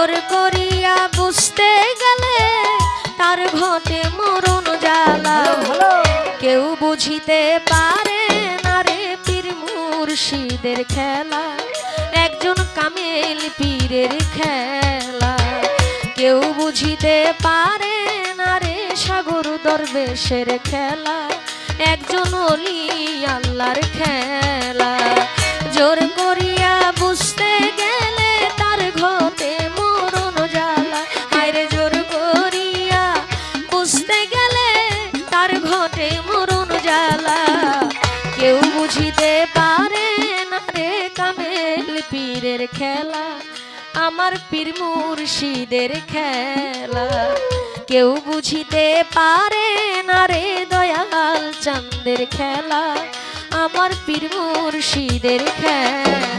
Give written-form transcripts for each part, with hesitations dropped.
জোর করিয়া বুঝতে গেলে তার ঘটে মরণ জ্বালা। কেউ বুঝিতে পারে না রে পীর মুর্শিদের খেলা, একজন কামেল পীরের খেলা। কেউ বুঝিতে পারে না রে সাগর দরবেশের খেলা, একজন ওলি আল্লাহর খেলা। জোর করিয়া বুঝতে গেলে তার ঘটে মরণ জ্বালা। হায়রে জোর করিয়া বুঝতে গেলে তার ঘটে মরণ জ্বালা। কেউ বুঝিতে পারে না রে কামেল পীরের খেলা, আমার পীর মুর্শিদের খেলা। কেউ বুঝিতে পারে না রে দয়াল চাঁদের খেলা, আমার পীর মুর্শিদের খেলা।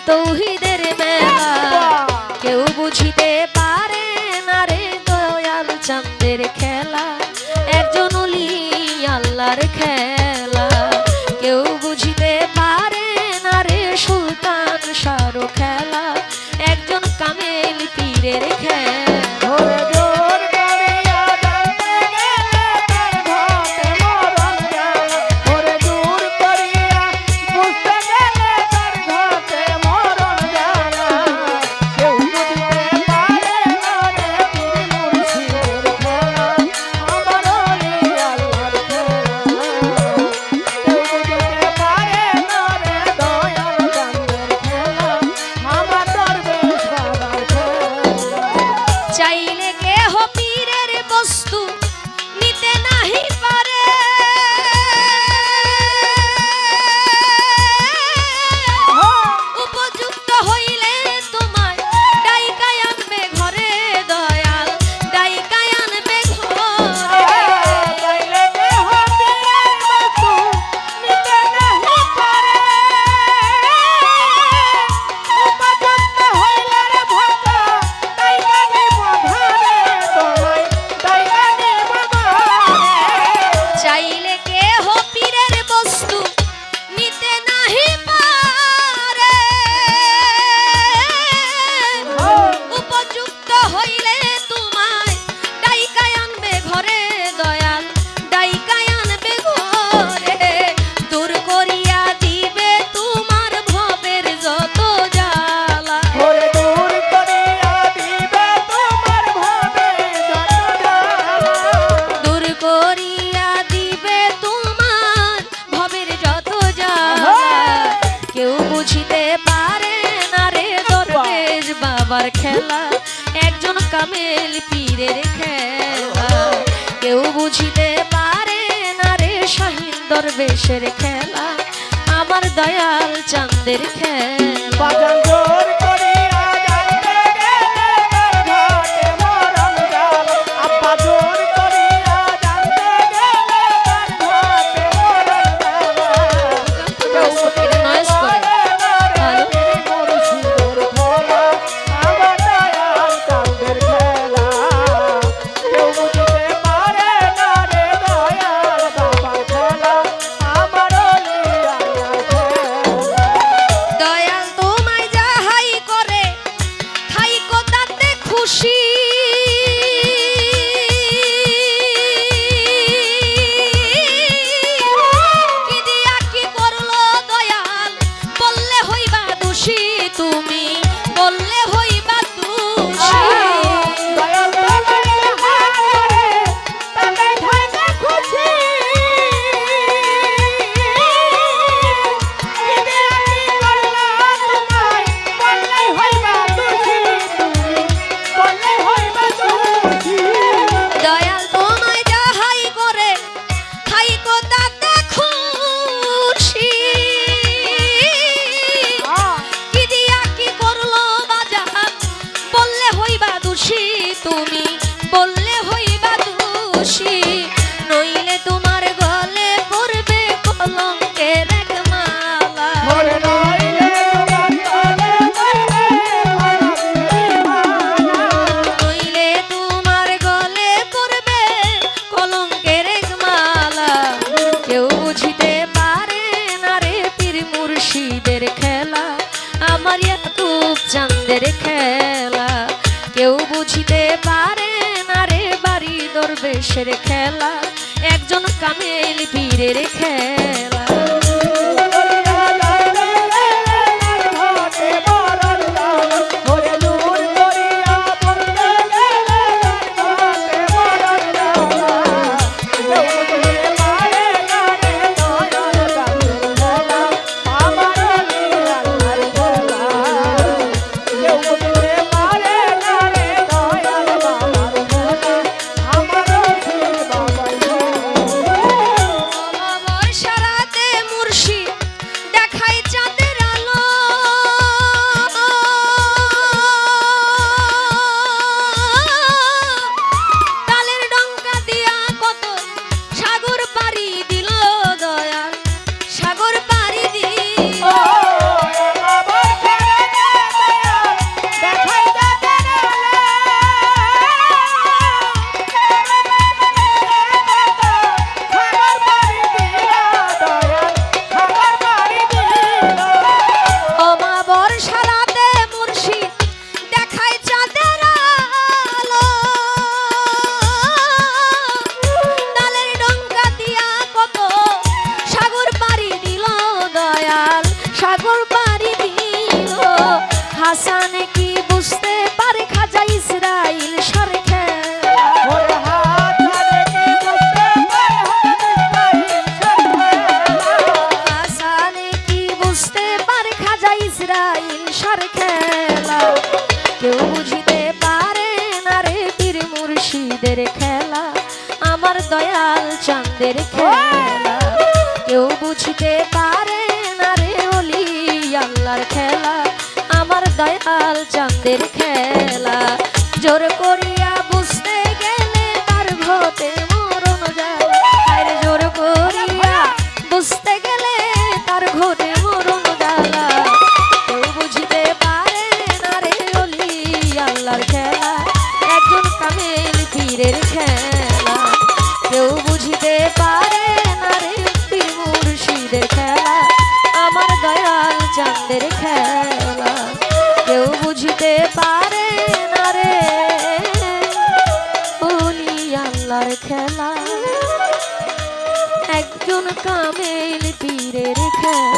তৌহিদের মেলা কেউ বুঝিতে পারে না রে দয়াল চাঁদের খেলা, একজন ওলি আল্লাহর খেলা। কেউ বুঝিতে পারে না রে সুলতান শাহর খেলা, একজন কামেল পীরের খেলা। চাইলে কেহ পীরের বস্তু নিতে নাহি পারে, উপযুক্ত হইলে তোমায় ডাইকায় আনবে ঘরে দয়াল, ডাইকায় আনবে ঘরে। চাইলে কেহ পীরের বস্তু নিতে নাহি পারে, উপযুক্ত হইলে রে ভক্ত চাইলে কেহ পীরের বস্তু নিতে নাহি পারে, উপযুক্ত হইলে তোমায় ডাইকায় আনবে ঘরে দয়াল, ডাইকায় আনবে ঘরে। দূর করিয়া দিবে তোমার ভবের যত জ্বালা, দূর করিয়া দিবে তোমার ভবের যত জ্বালা, দূর করিয়া দিবে তোমার ভবের যত জ্বালা। কেউ বুঝিতে পারে না রে দরবেশ বাবার খেলা, একজন কামেল পীরের খেলা। কেউ বুঝিতে পারে না রে শাহিন দরবেশের খেলা, আমার দয়াল চাঁদের খেলা। দরবেশের খেলা, একজন কামেল পীরের খেলা। হাসান কি বুঝতে পারে খাজা ইসরাইল সার খেলা, হাসান কি বুঝতে পারে খাজা ইসরাইল সার খেলা। কেউ বুঝিতে পারে না রে পীর মুর্শিদের খেলা, আমার দয়াল চাঁদের খেলা। কেউ বুঝিতে পারে না রে ওলি আল্লাহর খেলা, আমার দয়াল চাঁদের খেলা। জোর করিয়া বুঝতে গেলে তার ঘটে মরণ যায়, আর জোর করিয়া বুঝতে গেলে তার ঘটে মরণ জ্বালা। কেউ বুঝিতে পারে না রে ওলি আল্লাহর খেলা, একজন কামেল পীরের খেলা। কেউ বুঝিতে পারে না রে পীর মুর্শিদের খেলা, আমার দয়াল চাঁদের খেলা। কেউ বুঝতে পারে না রে ওলি আল্লাহর খেলা, একজন কামেল পীরের খেলা।